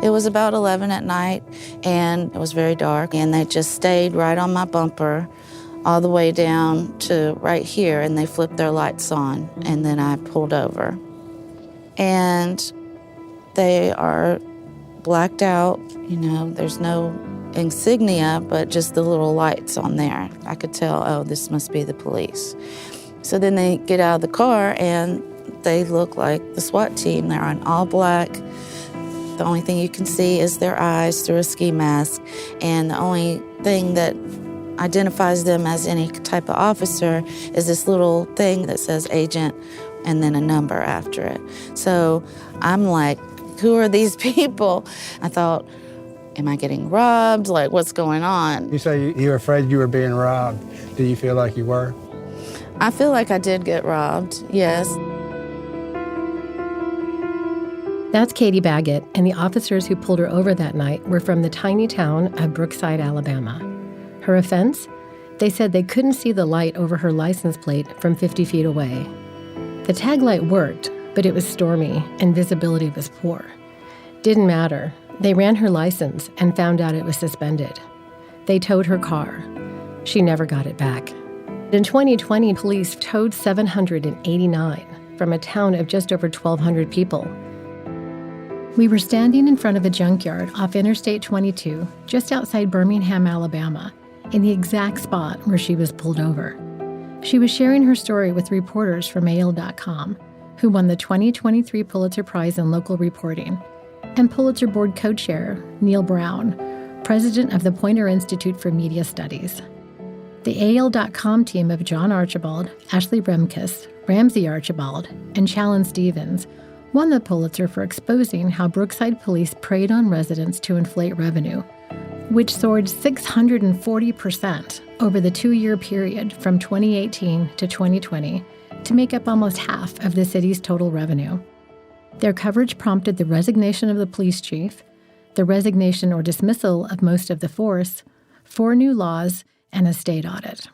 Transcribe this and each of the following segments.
It was about 11 at night, and it was very dark, and they just stayed right on my bumper all the way down to right here, and they flipped their lights on, and then I pulled over. And they are blacked out, there's no insignia, but just the little lights on there. I could tell, oh, this must be the police. So then they get out of the car, and they look like the SWAT team. They're on all black. The only thing you can see is their eyes through a ski mask, and the only thing that identifies them as any type of officer is this little thing that says agent and then a number after it. So I'm like, who are these people? I thought, am I getting robbed? Like, what's going on? You say you were afraid you were being robbed. Do you feel like you were? I feel like I did get robbed, yes. That's Katie Baggett, and the officers who pulled her over that night were from the tiny town of Brookside, Alabama. Her offense? They said they couldn't see the light over her license plate from 50 feet away. The tag light worked, but it was stormy and visibility was poor. Didn't matter. They ran her license and found out it was suspended. They towed her car. She never got it back. In 2020, police towed 789 from a town of just over 1,200 people. We were standing in front of a junkyard off Interstate 22, just outside Birmingham, Alabama, in the exact spot where she was pulled over. She was sharing her story with reporters from AL.com, who won the 2023 Pulitzer Prize in Local Reporting, and Pulitzer Board co-chair Neil Brown, president of the Poynter Institute for Media Studies. The AL.com team of John Archibald, Ashley Remkus, Ramsey Archibald, and Challen Stevens won the Pulitzer for exposing how Brookside police preyed on residents to inflate revenue, which soared 640% over the 2-year period from 2018 to 2020 to make up almost half of the city's total revenue. Their coverage prompted the resignation of the police chief, the resignation or dismissal of most of the force, 4 new laws, and a state audit.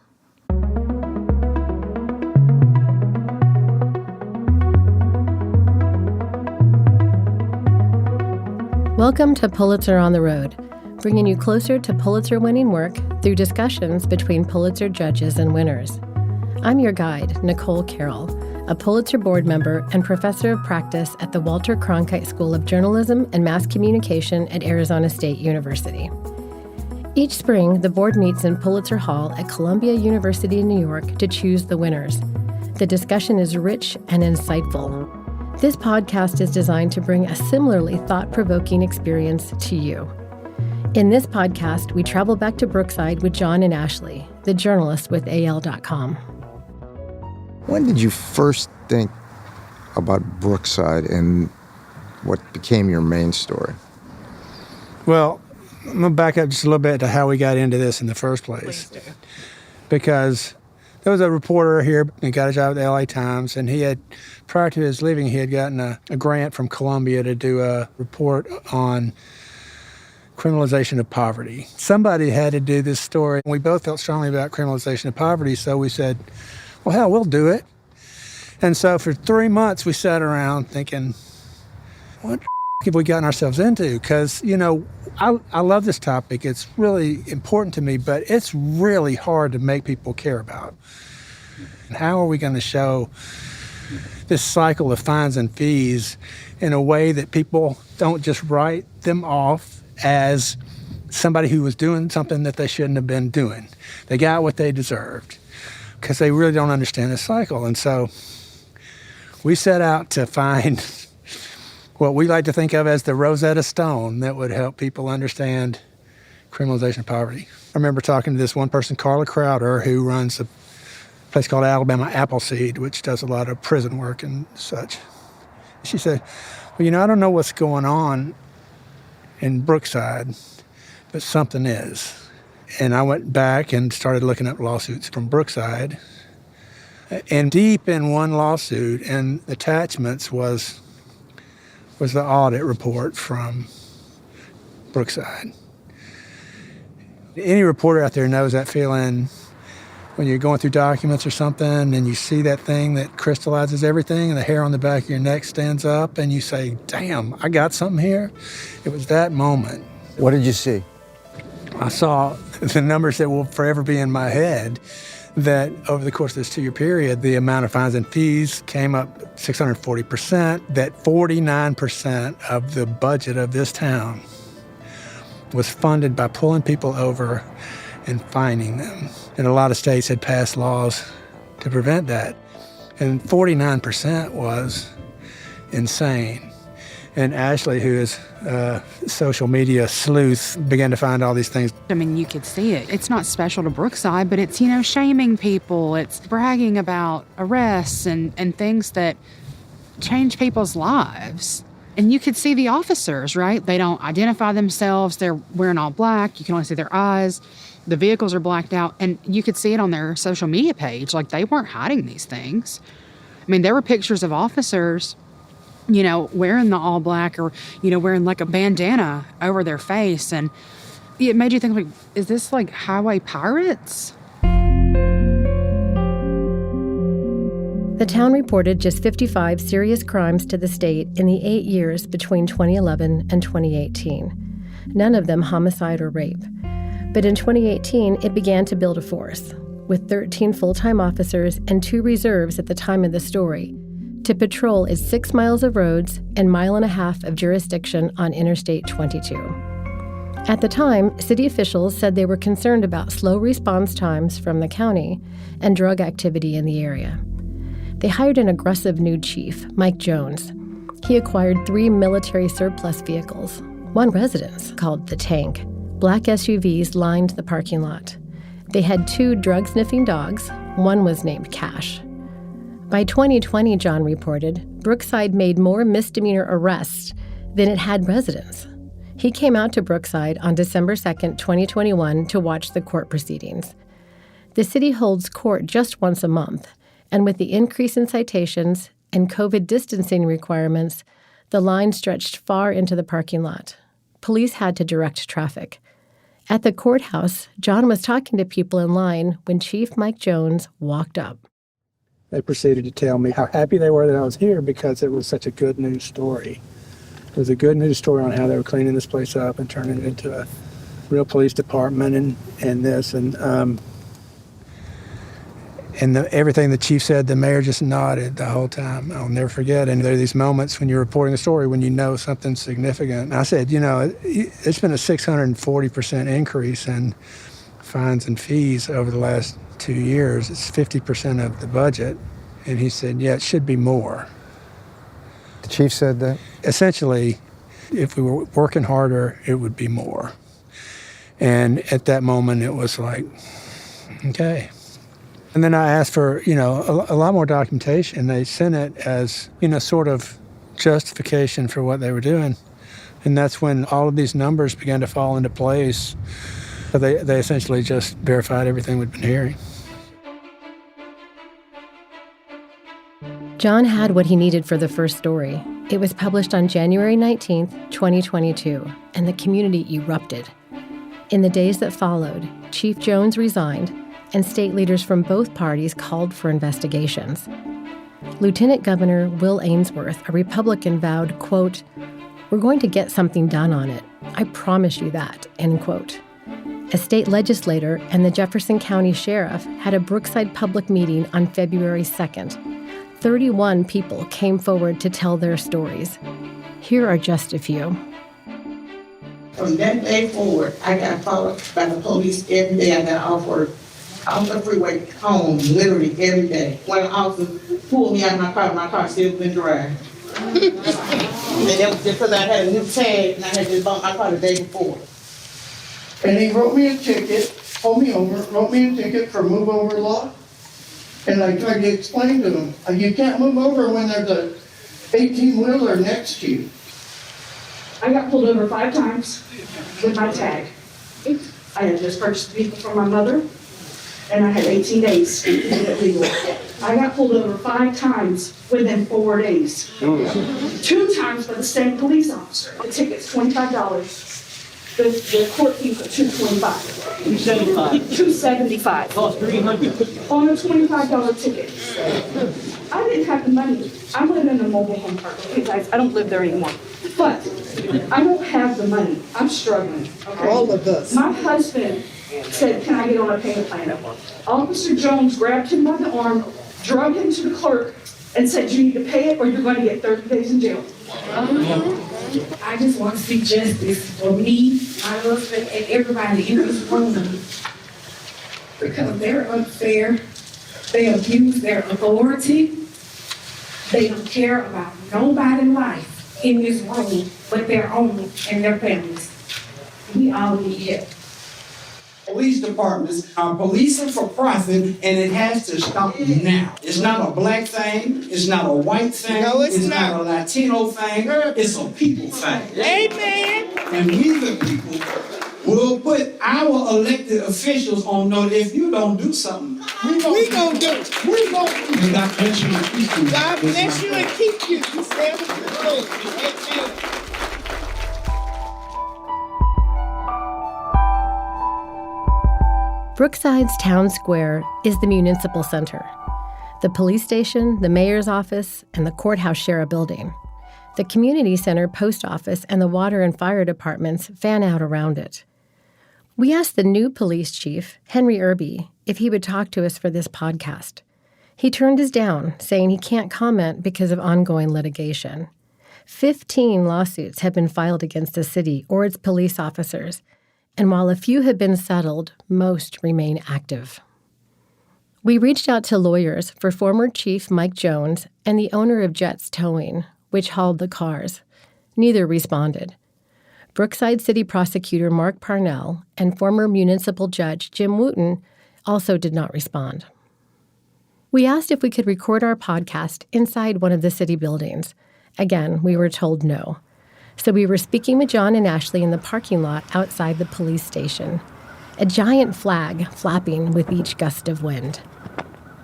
Welcome to Pulitzer on the Road, bringing you closer to Pulitzer-winning work through discussions between Pulitzer judges and winners. I'm your guide, Nicole Carroll, a Pulitzer board member and professor of practice at the Walter Cronkite School of Journalism and Mass Communication at Arizona State University. Each spring, the board meets in Pulitzer Hall at Columbia University in New York to choose the winners. The discussion is rich and insightful. This podcast is designed to bring a similarly thought-provoking experience to you. In this podcast, we travel back to Brookside with John and Ashley, the journalists with AL.com. When did you first think about Brookside and what became your main story? Well, I'm going to back up just a little bit to how we got into this in the first place. Because there was a reporter here who got a job at the LA Times, and he had, prior to his leaving, he had gotten a grant from Columbia to do a report on criminalization of poverty. Somebody had to do this story. We both felt strongly about criminalization of poverty, so we said, well, hell, we'll do it. And so for 3 months, we sat around thinking, what have we gotten ourselves into? Because, I love this topic. It's really important to me, but it's really hard to make people care about. And how are we going to show this cycle of fines and fees in a way that people don't just write them off as somebody who was doing something that they shouldn't have been doing? They got what they deserved because they really don't understand the cycle. And so we set out to find what we like to think of as the Rosetta Stone that would help people understand criminalization of poverty. I remember talking to this one person, Carla Crowder, who runs a place called Alabama Appleseed, which does a lot of prison work and such. She said, well, I don't know what's going on in Brookside, but something is. And I went back and started looking up lawsuits from Brookside. And deep in one lawsuit, and attachments was the audit report from Brookside. Any reporter out there knows that feeling when you're going through documents or something and you see that thing that crystallizes everything and the hair on the back of your neck stands up and you say, damn, I got something here. It was that moment. What did you see? I saw the numbers that will forever be in my head, that over the course of this 2-year period, the amount of fines and fees came up 640%, that 49% of the budget of this town was funded by pulling people over and fining them. And a lot of states had passed laws to prevent that. And 49% was insane. And Ashley, who is a social media sleuth, began to find all these things. I mean, you could see it. It's not special to Brookside, but it's, shaming people. It's bragging about arrests and things that change people's lives. And you could see the officers, right? They don't identify themselves. They're wearing all black. You can only see their eyes. The vehicles are blacked out. And you could see it on their social media page. Like, they weren't hiding these things. I mean, there were pictures of officers, wearing the all black or, wearing like a bandana over their face. And it made you think, like, is this like highway pirates? The town reported just 55 serious crimes to the state in the 8 years between 2011 and 2018. None of them homicide or rape. But in 2018, it began to build a force, with 13 full-time officers and 2 reserves at the time of the story, to patrol its 6 miles of roads and 1.5 miles of jurisdiction on Interstate 22. At the time, city officials said they were concerned about slow response times from the county and drug activity in the area. They hired an aggressive new chief, Mike Jones. He acquired 3 military surplus vehicles, 1 residence called the Tank. Black SUVs lined the parking lot. They had 2 drug-sniffing dogs. 1 was named Cash. By 2020, John reported, Brookside made more misdemeanor arrests than it had residents. He came out to Brookside on December 2nd, 2021 to watch the court proceedings. The city holds court just once a month, and with the increase in citations and COVID distancing requirements, the line stretched far into the parking lot. Police had to direct traffic. At the courthouse, John was talking to people in line when Chief Mike Jones walked up. They proceeded to tell me how happy they were that I was here because it was such a good news story. It was a good news story on how they were cleaning this place up and turning it into a real police department and this. And everything the chief said, the mayor just nodded the whole time. I'll never forget. And there are these moments when you're reporting a story when you know something's significant. And I said, it's been a 640% increase in fines and fees over the last 2 years. It's 50% of the budget. And he said, yeah, it should be more. The chief said that? Essentially, if we were working harder, it would be more. And at that moment, it was like, okay. And then I asked for, a lot more documentation. They sent it as, sort of justification for what they were doing. And that's when all of these numbers began to fall into place. So they essentially just verified everything we'd been hearing. John had what he needed for the first story. It was published on January 19th, 2022, and the community erupted. In the days that followed, Chief Jones resigned, and state leaders from both parties called for investigations. Lieutenant Governor Will Ainsworth, a Republican, vowed, quote, "We're going to get something done on it. I promise you that," end quote. A state legislator and the Jefferson County Sheriff had a Brookside public meeting on February 2nd. 31 people came forward to tell their stories. Here are just a few. From that day forward, I got followed by the police every day. I got offered off the freeway home, literally every day. When an officer pulled me out of my car still couldn't drive. And that was just because I had a new tag and I had just bought my car the day before. And he wrote me a ticket, pulled me over, wrote me a ticket for move over law. And I tried to explain to him, you can't move over when there's a 18-wheeler next to you. I got pulled over 5 times with my tag. I had just purchased a vehicle from my mother, and I had 18 days to get it legal. I got pulled over 5 times within 4 days. 2 times by the same police officer. The ticket's $25. The court fee for $225. $275. Cost $300. On a $25 ticket. I didn't have the money. I live in a mobile home park, okay, guys? I don't live there anymore. But I don't have the money. I'm struggling, okay? All of us. My husband said, can I get on a payment plan? Officer Jones grabbed him by the arm, drug him to the clerk, and said, you need to pay it or you're going to get 30 days in jail. I just want to see justice for me, my husband, and everybody in this room. Because they're unfair. They abuse their authority. They don't care about nobody's life in this room but their own and their families. We all need help. Police departments are policing for profit, and it has to stop now. It's not a black thing. It's not a white thing. No, it's not a Latino thing. It's a people thing. Amen. And we, the people, will put our elected officials on notice. If you don't do something, we gonna do it. We gonna do it. God bless you and keep you. God bless you and keep you. You stand with the Lord. Amen. Brookside's town square is the municipal center. The police station, the mayor's office, and the courthouse share a building. The community center, post office, and the water and fire departments fan out around it. We asked the new police chief, Henry Irby, if he would talk to us for this podcast. He turned us down, saying he can't comment because of ongoing litigation. 15 lawsuits have been filed against the city or its police officers, and while a few have been settled, most remain active. We reached out to lawyers for former Chief Mike Jones and the owner of Jets Towing, which hauled the cars. Neither responded. Brookside City Prosecutor Mark Parnell and former Municipal Judge Jim Wooten also did not respond. We asked if we could record our podcast inside one of the city buildings. Again, we were told no. So we were speaking with John and Ashley in the parking lot outside the police station, a giant flag flapping with each gust of wind.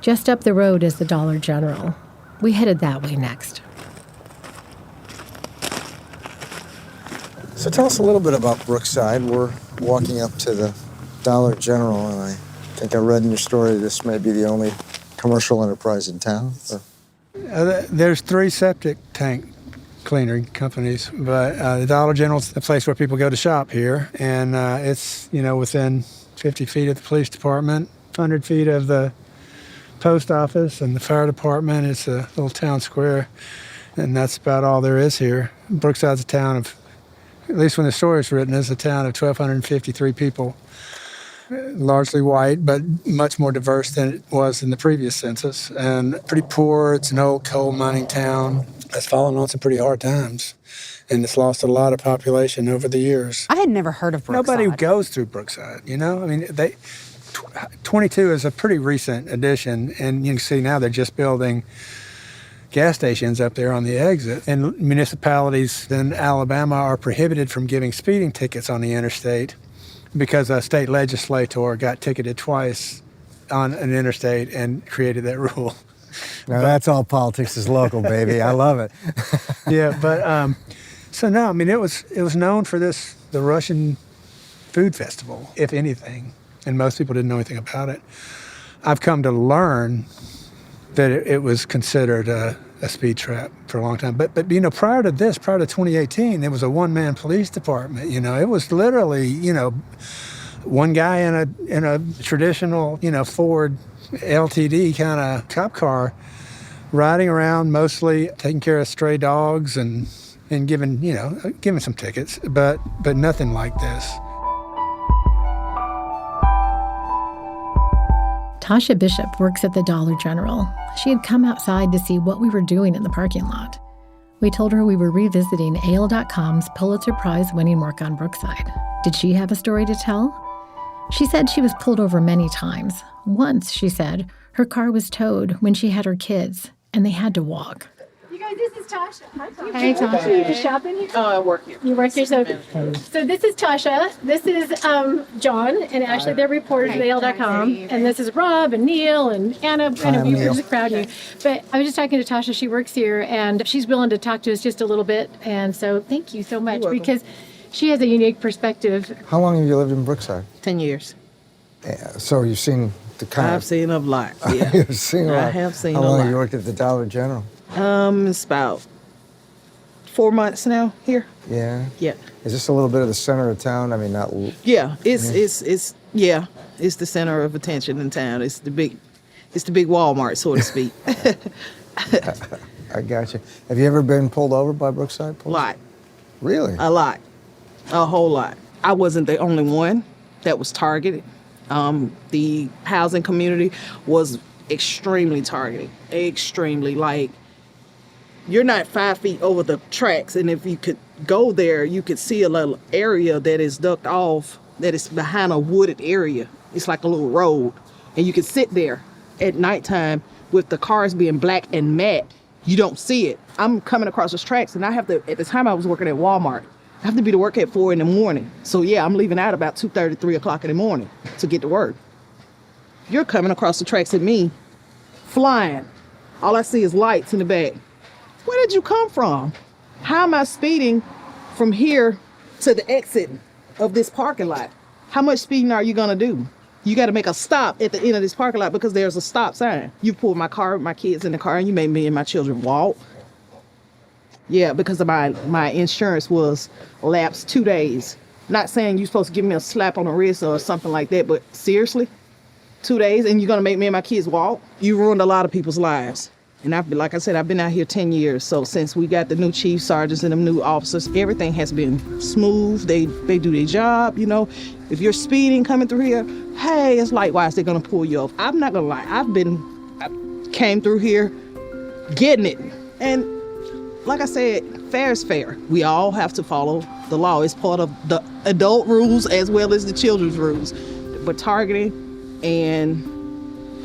Just up the road is the Dollar General. We headed that way next. So tell us a little bit about Brookside. We're walking up to the Dollar General, and I think I read in your story this may be the only commercial enterprise in town. There's 3 septic tank cleaner companies, but the Dollar General's the place where people go to shop here, and it's within 50 feet of the police department, 100 feet of the post office and the fire department. It's a little town square, and that's about all there is here. Brookside's a town of, at least when the story is written, is a town of 1,253 people. Largely white, but much more diverse than it was in the previous census, and pretty poor. It's an old coal mining town that's fallen on some pretty hard times, and it's lost a lot of population over the years. I had never heard of Brookside. Nobody goes through Brookside, I mean, 22 is a pretty recent addition, and you can see now they're just building gas stations up there on the exit. And municipalities in Alabama are prohibited from giving speeding tickets on the interstate because a state legislator got ticketed twice on an interstate and created that rule. Now that's all politics is local, baby. I love it. Yeah, but so no, I mean it was known for the Russian food festival, if anything, and most people didn't know anything about it. I've come to learn that it was considered a speed trap for a long time. But prior to 2018, it was a one-man police department. It was literally one guy in a traditional Ford LTD kind of cop car, riding around, mostly taking care of stray dogs and giving some tickets, but nothing like this. Tasha Bishop works at the Dollar General. She had come outside to see what we were doing in the parking lot. We told her we were revisiting AL.com's Pulitzer Prize-winning work on Brookside. Did she have a story to tell? She said she was pulled over many times. Once, she said, her car was towed when she had her kids, and they had to walk. You guys, this is Tasha. Hey, Tasha. You just shopping here? Oh, I work here. You work here? So this is Tasha. This is John and Ashley. They're reporters at AL.com. And this is Rob and Neil and Anna. There's a crowd here. But I was just talking to Tasha. She works here, and she's willing to talk to us just a little bit. And so thank you so much, because she has a unique perspective. How long have you lived in Brookside? 10 years. So you've seen the kind I've seen a lot, yeah. You've seen a lot. I have seen How a long lot. have you worked at the Dollar General? It's about 4 months now here. Yeah. Yeah. Is this a little bit of the center of town? I mean, not. Yeah, it's the center of attention in town. It's the big Walmart, so to speak. I got you. Have you ever been pulled over by Brookside police? A lot. Really? A lot. A whole lot. I wasn't the only one that was targeted. The housing community was extremely targeted. Extremely. Like, you're not 5 feet over the tracks, and if you could go there, you could see a little area that is ducked off, that is behind a wooded area. It's like a little road. And you can sit there at nighttime with the cars being black and matte. You don't see it. I'm coming across those tracks, and I have to, at the time I was working at Walmart, I have to be to work at 4 in the morning. So yeah, I'm leaving out about 2:30, 3 o'clock in the morning to get to work. You're coming across the tracks at me, flying. All I see is lights in the back. Where did you come from? How am I speeding from here to the exit of this parking lot? How much speeding are you gonna do? You gotta make a stop at the end of this parking lot because there's a stop sign. You pulled my car, my kids in the car, and you made me and my children walk. Yeah, because of my insurance was lapsed 2 days. Not saying you're supposed to give me a slap on the wrist or something like that, but seriously, 2 days and you're gonna make me and my kids walk? You ruined a lot of people's lives. And like I said, I've been out here 10 years. So since we got the new chief sergeants and them new officers, everything has been smooth. They do their job, you know. If you're speeding coming through here, hey, it's likewise, they're gonna pull you off. I'm not gonna lie, I came through here getting it. And like I said, fair is fair. We all have to follow the law. It's part of the adult rules as well as the children's rules. But targeting and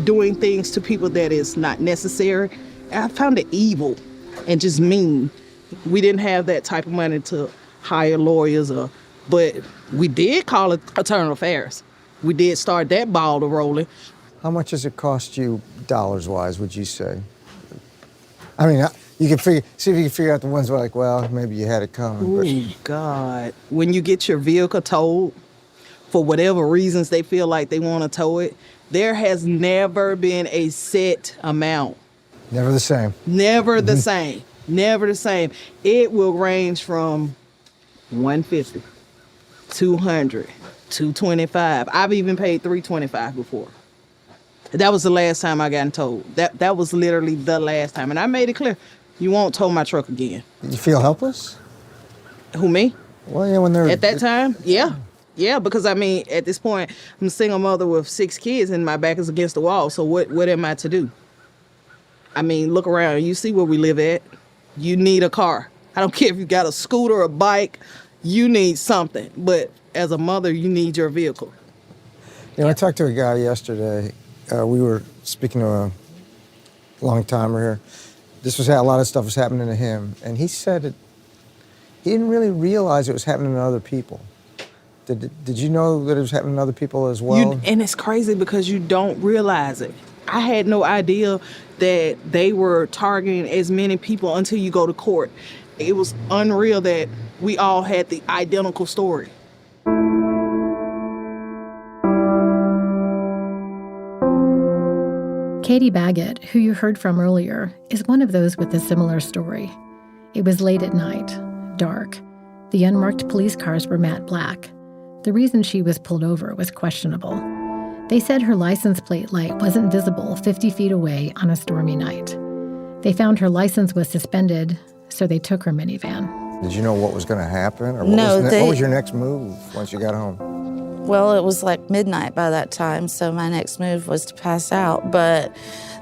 doing things to people that is not necessary, I found it evil and just mean. We didn't have that type of money to hire lawyers, but we did call it Internal Affairs. We did start that ball to rolling. How much does it cost you dollars-wise, would you say? I mean, you can see if you can figure out the ones where like, well, maybe you had it coming. Oh, God. When you get your vehicle towed, for whatever reasons they feel like they want to tow it, there has never been a set amount. Never the same. Never the same. Never the same. It will range from $150, $200, $225. I've even paid $325 before. That was the last time I got towed. That was literally the last time. And I made it clear, you won't tow my truck again. Did you feel helpless? Who, me? Well, yeah, when they're... At that time? Yeah. Yeah, because I mean, at this point, I'm a single mother with 6 kids and my back is against the wall. So what am I to do? I mean, look around. You see where we live at. You need a car. I don't care if you got a scooter or a bike. You need something. But as a mother, you need your vehicle. You know, I talked to a guy yesterday. We were speaking to a long-timer here. This was how a lot of stuff was happening to him. And he said he didn't really realize it was happening to other people. Did you know that it was happening to other people as well? And it's crazy because you don't realize it. I had no idea that they were targeting as many people until you go to court. It was unreal that we all had the identical story. Katie Baggett, who you heard from earlier, is one of those with a similar story. It was late at night, dark. The unmarked police cars were matte black. The reason she was pulled over was questionable. They said her license plate light wasn't visible 50 feet away on a stormy night. They found her license was suspended, so they took her minivan. Did you know what was going to happen? Or No, what was your next move once you got home? Well, it was like midnight by that time, so my next move was to pass out. But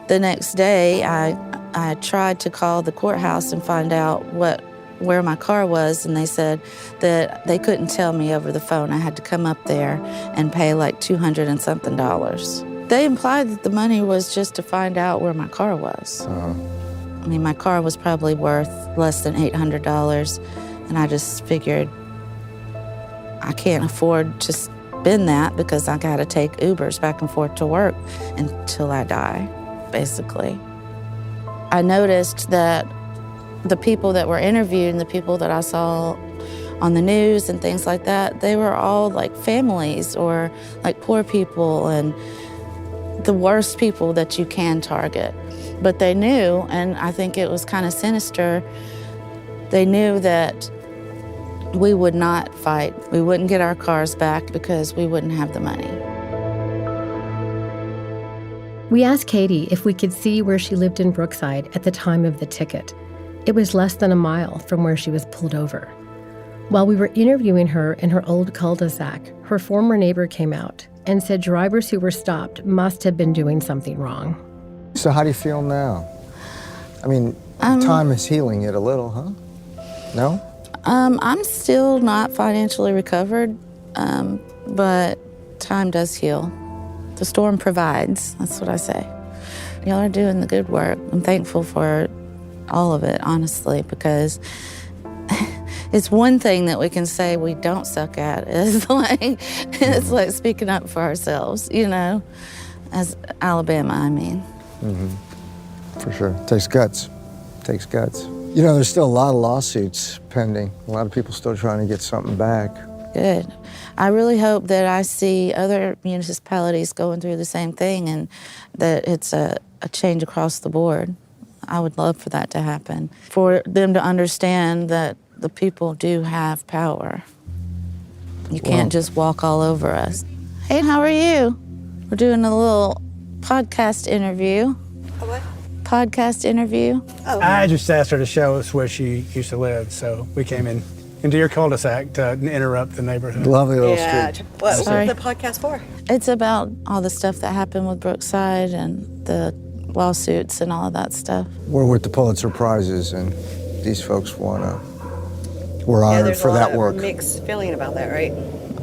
the next day, I tried to call the courthouse and find out where my car was, and they said that they couldn't tell me over the phone. I had to come up there and pay like $200 and something. They implied that the money was just to find out where my car was. I mean, my car was probably worth less than $800, and I just figured I can't afford to spend that because I gotta take Ubers back and forth to work until I die, basically. I noticed that the people that were interviewed and the people that I saw on the news and things like that, they were all like families or like poor people and the worst people that you can target. But they knew, and I think it was kind of sinister, they knew that we would not fight. We wouldn't get our cars back because we wouldn't have the money. We asked Katie if we could see where she lived in Brookside at the time of the ticket. It was less than a mile from where she was pulled over. While we were interviewing her in her old cul-de-sac, her former neighbor came out and said drivers who were stopped must have been doing something wrong. So how do you feel now? I mean, time is healing it a little, huh? No? I'm still not financially recovered, but time does heal. The storm provides, that's what I say. Y'all are doing the good work. I'm thankful for all of it, honestly, because it's one thing that we can say we don't suck at. It's like speaking up for ourselves, you know, as Alabama, I mean. Mm-hmm. For sure. Takes guts. Takes guts. You know, there's still a lot of lawsuits pending. A lot of people still trying to get something back. Good. I really hope that I see other municipalities going through the same thing and that it's a change across the board. I would love for that to happen, for them to understand that the people do have power. You can't just walk all over us. Hey, how are you? We're doing a little podcast interview. A what? Podcast interview. Oh. I just asked her to show us where she used to live, so we came into your cul-de-sac to interrupt the neighborhood. Lovely little street. What's the podcast for? It's about all the stuff that happened with Brookside and the lawsuits and all of that stuff. We're with the Pulitzer Prizes, and these folks we're honored for that work. There's a mixed feeling about that, right?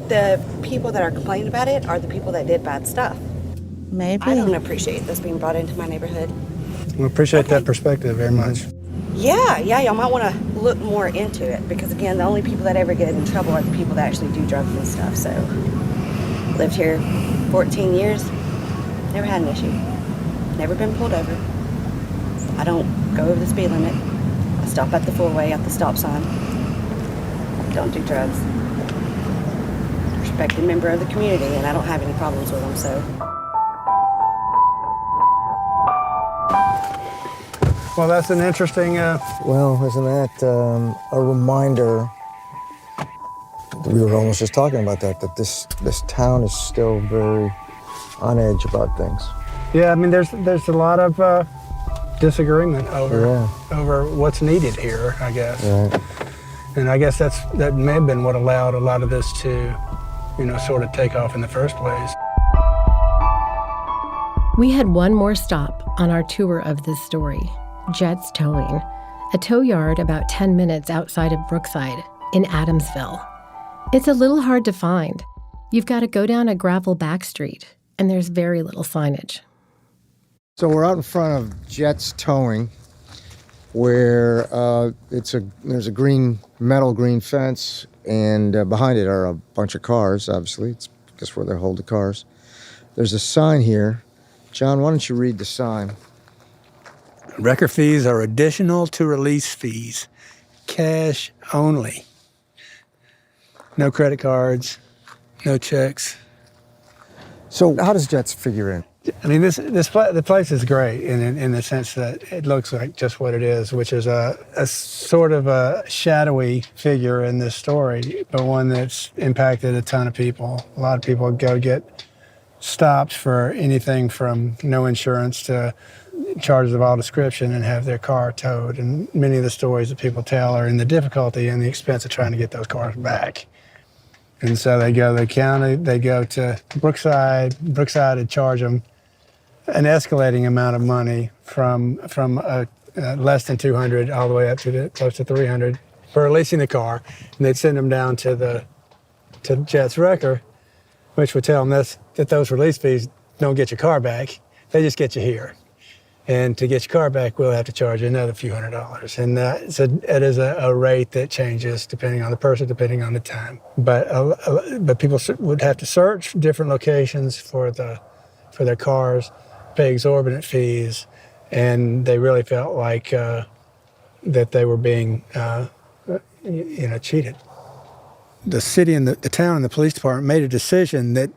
The people that are complaining about it are the people that did bad stuff. Maybe. I don't appreciate this being brought into my neighborhood. We appreciate that perspective very much. Yeah, y'all might want to look more into it because, again, the only people that ever get in trouble are the people that actually do drugs and stuff. So, lived here 14 years, never had an issue. Never been pulled over. I don't go over the speed limit. I stop at the four-way at the stop sign. Don't do drugs. Respected member of the community, and I don't have any problems with them, so. Well, that's an interesting... Well, isn't that a reminder? We were almost just talking about that this town is still very on edge about things. Yeah, I mean, there's a lot of disagreement over what's needed here, I guess. Right. And I guess that may have been what allowed a lot of this to, sort of take off in the first place. We had one more stop on our tour of this story, Jets Towing, a tow yard about 10 minutes outside of Brookside in Adamsville. It's a little hard to find. You've got to go down a gravel back street, and there's very little signage. So we're out in front of Jets Towing, where there's a metal green fence, and behind it are a bunch of cars, obviously. It's just where they hold the cars. There's a sign here. John, why don't you read the sign? Record fees are additional to release fees. Cash only. No credit cards, no checks. So how does Jets figure in? I mean, the place is great in the sense that it looks like just what it is, which is a sort of a shadowy figure in this story, but one that's impacted a ton of people. A lot of people go get stopped for anything from no insurance to charges of all description and have their car towed. And many of the stories that people tell are in the difficulty and the expense of trying to get those cars back. And so they go to the county, they go to Brookside would charge them an escalating amount of money from less than $200 all the way up to close to $300 for releasing the car. And they'd send them down to Jets Wrecker, which would tell them that those release fees don't get your car back. They just get you here. And to get your car back, we'll have to charge you another few $100s. And it is a rate that changes depending on the person, depending on the time. But people would have to search different locations for their cars, pay exorbitant fees, and they really felt like that they were being cheated. the city and the town and the police department made a decision that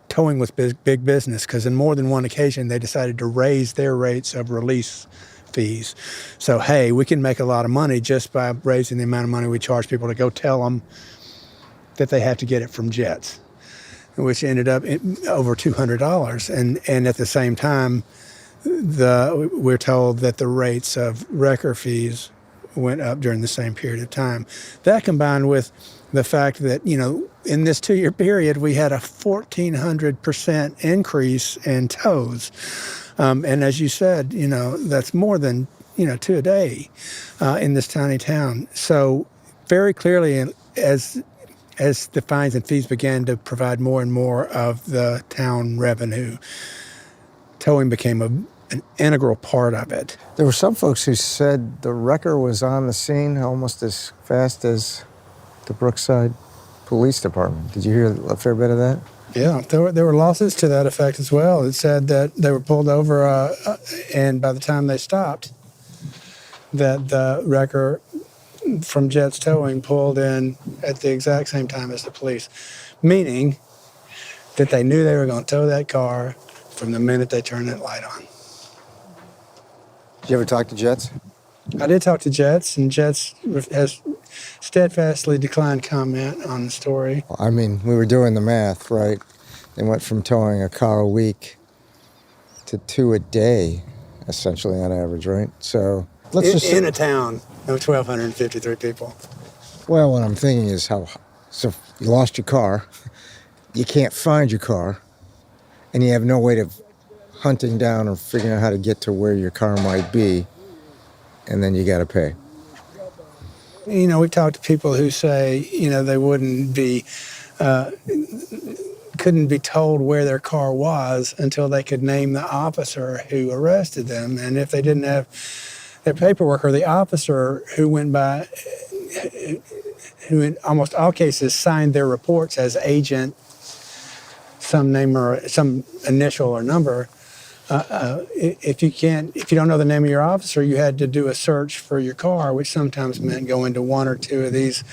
towing was big business, because on more than one occasion they decided to raise their rates of release fees. So, hey, we can make a lot of money just by raising the amount of money we charge people to go tell them that they have to get it from Jets, which ended up over $200. And at the same time, we're told that the rates of wrecker fees went up during the same period of time. That combined with the fact that, in this 2-year period, we had a 1,400% increase in tows. And as you said, that's more than, 2 a day in this tiny town. So very clearly, as the fines and fees began to provide more and more of the town revenue, towing became an integral part of it. There were some folks who said the wrecker was on the scene almost as fast as the Brookside Police Department. Did you hear a fair bit of that? Yeah, there were lawsuits to that effect as well. It said that they were pulled over, and by the time they stopped, that the wrecker from Jets Towing pulled in at the exact same time as the police, meaning that they knew they were going to tow that car from the minute they turned that light on. Did you ever talk to Jets? I did talk to Jets, and Jets has steadfastly declined comment on the story. I mean, we were doing the math, right? They went from towing a car a week to 2 a day, essentially on average, right? So let's just in a town of 1,253 people. Well, what I'm thinking is so you lost your car, you can't find your car, and you have no way of hunting down or figuring out how to get to where your car might be, and then you got to pay. We've talked to people who say, they couldn't be told where their car was until they could name the officer who arrested them. And if they didn't have their paperwork, or the officer who went by, who in almost all cases signed their reports as agent, some name or some initial or number, if you don't know the name of your officer, you had to do a search for your car, which sometimes meant go into 1 or 2 of these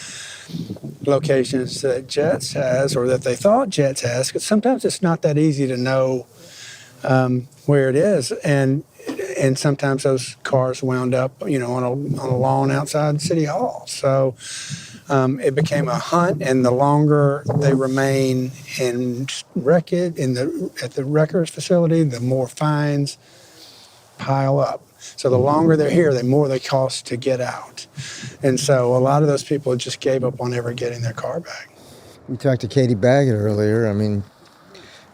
locations that Jets has, or that they thought Jets has, because sometimes it's not that easy to know where it is, and sometimes those cars wound up, on a lawn outside City Hall. So it became a hunt, and the longer they remain in wreckage at the wreckers facility, the more fines pile up. So the longer they're here, the more they cost to get out. And so a lot of those people just gave up on ever getting their car back. We talked to Katie Baggett earlier. I mean,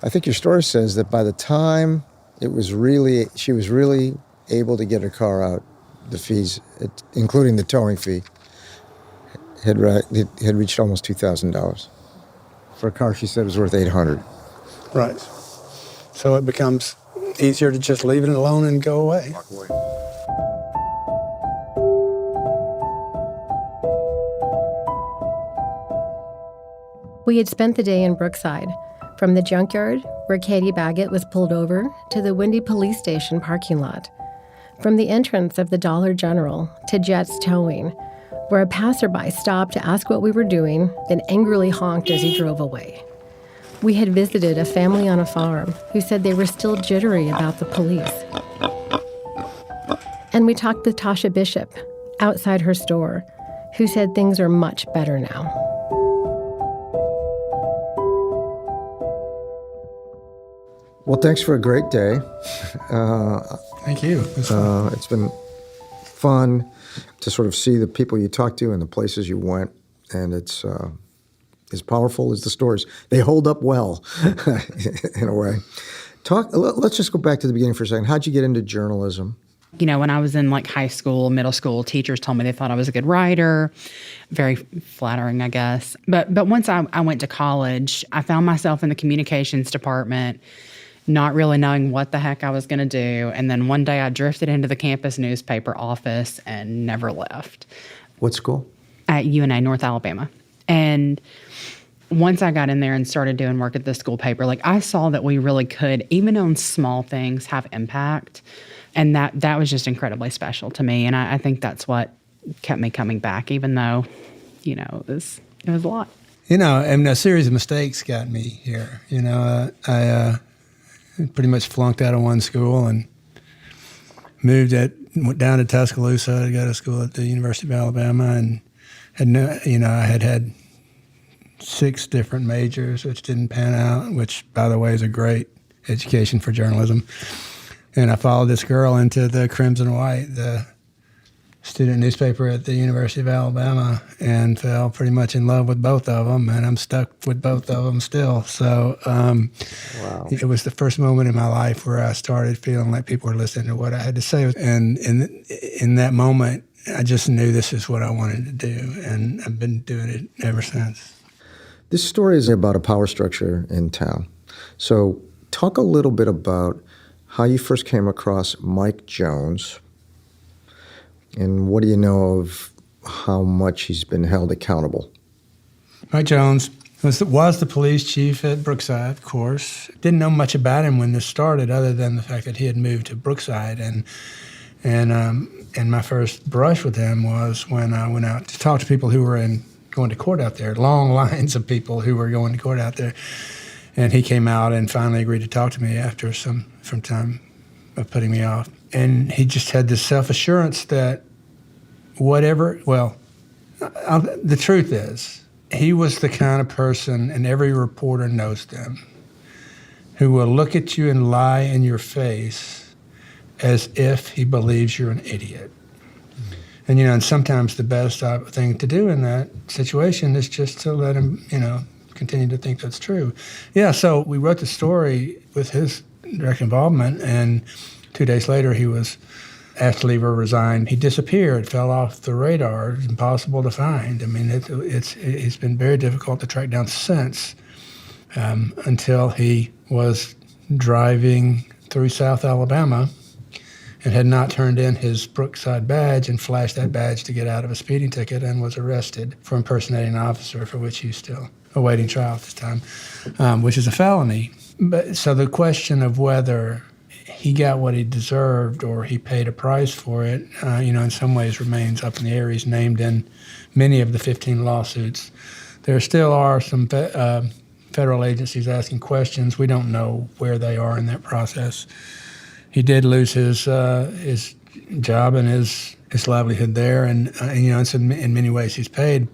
I think your story says that by the time she was really able to get her car out, the fees, including the towing fee, had reached almost $2,000 for a car she said was worth $800. Right. So it becomes easier to just leave it alone and go away. Walk away. We had spent the day in Brookside, from the junkyard, where Katie Baggett was pulled over, to the Windy Police Station parking lot, from the entrance of the Dollar General to Jets Towing, where a passerby stopped to ask what we were doing, then angrily honked as he drove away. We had visited a family on a farm who said they were still jittery about the police. And we talked with Tasha Bishop, outside her store, who said things are much better now. Well, thanks for a great day. Thank you. It's been fun to sort of see the people you talked to and the places you went, and it's as powerful as the stories. They hold up well, in a way. Let's just go back to the beginning for a second. How'd you get into journalism? When I was in high school, middle school, teachers told me they thought I was a good writer. Very flattering, I guess. But once I went to college, I found myself in the communications department, not really knowing what the heck I was going to do. And then one day I drifted into the campus newspaper office and never left. What school? At UNA, North Alabama. And once I got in there and started doing work at the school paper, I saw that we really could, even on small things, have impact. And that was just incredibly special to me. And I think that's what kept me coming back, even though, it was a lot. And a series of mistakes got me here. I pretty much flunked out of one school and went down to Tuscaloosa to go to school at the University of Alabama, and I had 6 different majors, which didn't pan out, which, by the way, is a great education for journalism. And I followed this girl into the Crimson White, the student newspaper at the University of Alabama, and fell pretty much in love with both of them, and I'm stuck with both of them still. So Wow. It was the first moment in my life where I started feeling like people were listening to what I had to say. And in that moment, I just knew this is what I wanted to do, and I've been doing it ever since. This story is about a power structure in town. So talk a little bit about how you first came across Mike Jones, and what do you know of how much he's been held accountable? Mike Jones was the police chief at Brookside, of course. Didn't know much about him when this started, other than the fact that he had moved to Brookside. And my first brush with him was when I went out to talk to people who were going to court out there, long lines of people who were going to court out there. And he came out and finally agreed to talk to me after some time of putting me off. And he just had this self-assurance that the truth is, he was the kind of person, and every reporter knows them, who will look at you and lie in your face as if he believes you're an idiot. And, and sometimes the best thing to do in that situation is just to let him, continue to think that's true. Yeah, so we wrote the story with his direct involvement, and 2 days later he was asked to leave or resign. He disappeared, fell off the radar. It's impossible to find. I mean, it's been very difficult to track down since, until he was driving through South Alabama and had not turned in his Brookside badge and flashed that badge to get out of a speeding ticket, and was arrested for impersonating an officer, for which he's still awaiting trial at this time, which is a felony. But so the question of whether he got what he deserved or he paid a price for it, in some ways remains up in the air. He's named in many of the 15 lawsuits. There still are some federal agencies asking questions. We don't know where they are in that process. He did lose his job and his livelihood there, and it's in many ways he's paid.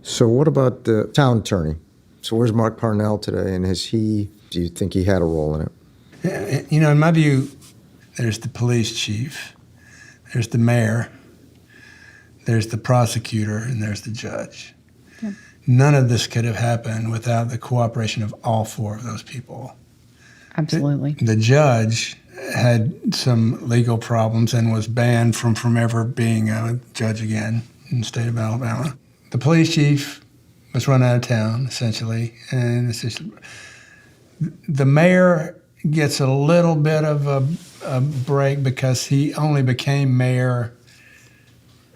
So what about the town attorney? So where's Mark Parnell today, and do you think he had a role in it? In my view, there's the police chief, there's the mayor, there's the prosecutor, and there's the judge. Okay. None of this could have happened without the cooperation of all 4 of those people. Absolutely. The judge had some legal problems and was banned from ever being a judge again in the state of Alabama. The police chief was run out of town, essentially, and the mayor gets a little bit of a break because he only became mayor,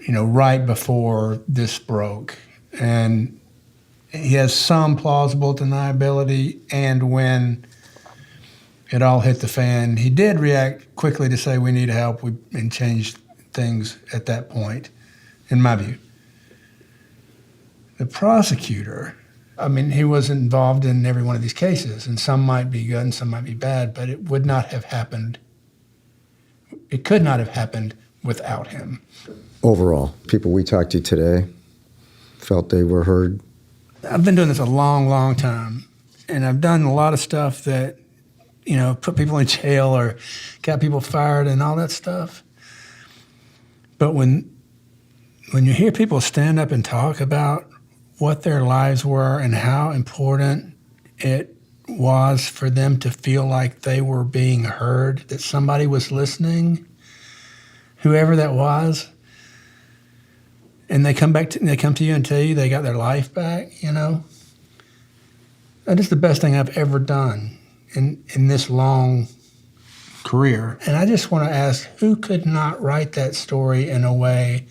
right before this broke. And he has some plausible deniability, and when it all hit the fan, he did react quickly to say we need help and change things at that point, in my view. The prosecutor, he was involved in every one of these cases, and some might be good and some might be bad, but it would not have happened. It could not have happened without him. Overall, people we talked to today felt they were heard. I've been doing this a long, long time, and I've done a lot of stuff that, put people in jail or got people fired and all that stuff. But when you hear people stand up and talk about what their lives were and how important it was for them to feel like they were being heard, that somebody was listening, whoever that was, and they come to you and tell you they got their life back, that is the best thing I've ever done in this long career. And I just want to ask, who could not write that story in a way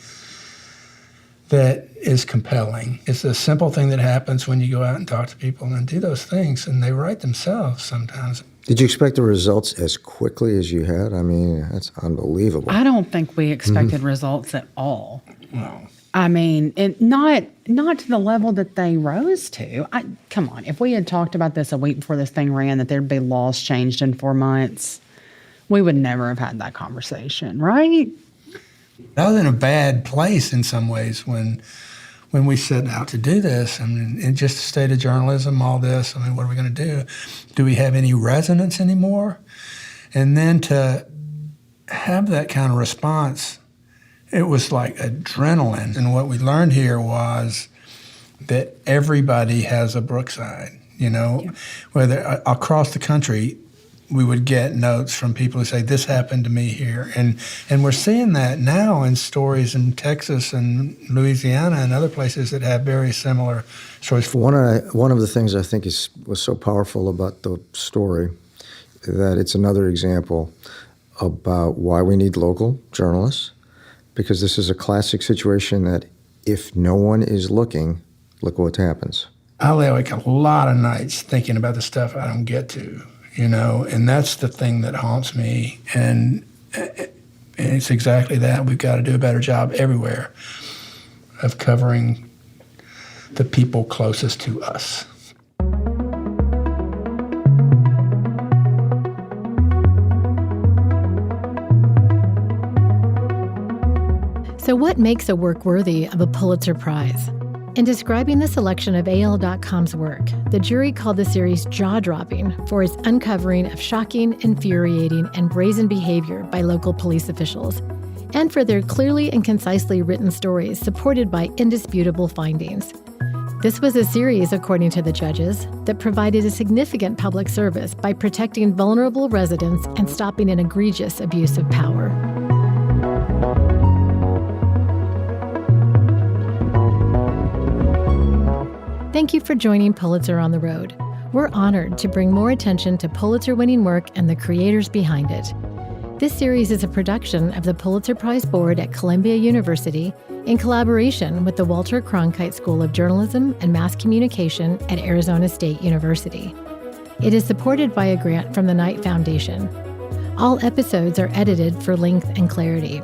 that is compelling? It's a simple thing that happens when you go out and talk to people and do those things, and they write themselves sometimes. Did you expect the results as quickly as you had? That's unbelievable. I don't think we expected results at all. Well, I mean, and not to the level that they rose to. Come on, if we had talked about this a week before this thing ran, that there'd be laws changed in 4 months, we would never have had that conversation, right? I was in a bad place in some ways when we set out to do this. I mean, in just the state of journalism, all this, I mean, what are we going to do? Do we have any resonance anymore? And then to have that kind of response, it was like adrenaline. And what we learned here was that everybody has a Brookside, you know, whether across the country, we would get notes from people who say, this happened to me here. And we're seeing that now in stories in Texas and Louisiana and other places that have very similar stories. One of the things I think was so powerful about the story, that it's another example about why we need local journalists, because this is a classic situation that if no one is looking, look what happens. I lay awake a lot of nights thinking about the stuff I don't get to. You know, and that's the thing that haunts me. And it's exactly that. We've got to do a better job everywhere of covering the people closest to us. So what makes a work worthy of a Pulitzer Prize? In describing the selection of AL.com's work, the jury called the series jaw-dropping for its uncovering of shocking, infuriating, and brazen behavior by local police officials, and for their clearly and concisely written stories supported by indisputable findings. This was a series, according to the judges, that provided a significant public service by protecting vulnerable residents and stopping an egregious abuse of power. Thank you for joining Pulitzer on the Road. We're honored to bring more attention to Pulitzer-winning work and the creators behind it. This series is a production of the Pulitzer Prize Board at Columbia University in collaboration with the Walter Cronkite School of Journalism and Mass Communication at Arizona State University. It is supported by a grant from the Knight Foundation. All episodes are edited for length and clarity.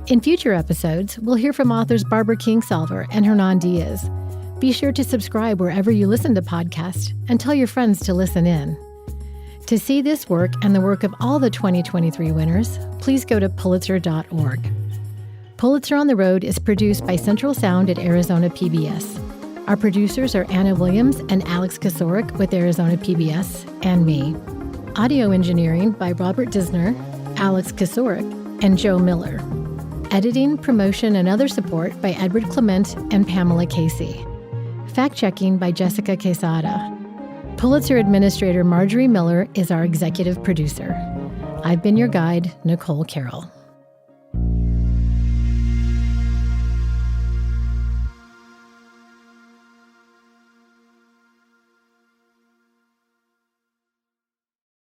In future episodes, we'll hear from authors Barbara Kingsolver and Hernan Diaz. Be sure to subscribe wherever you listen to podcasts and tell your friends to listen in. To see this work and the work of all the 2023 winners, please go to Pulitzer.org. Pulitzer on the Road is produced by Central Sound at Arizona PBS. Our producers are Anna Williams and Alex Kosorik with Arizona PBS, and me. Audio engineering by Robert Disner, Alex Kosorik, and Joe Miller. Editing, promotion, and other support by Edward Clement and Pamela Casey. Fact-checking by Jessica Quesada. Pulitzer Administrator Marjorie Miller is our executive producer. I've been your guide, Nicole Carroll.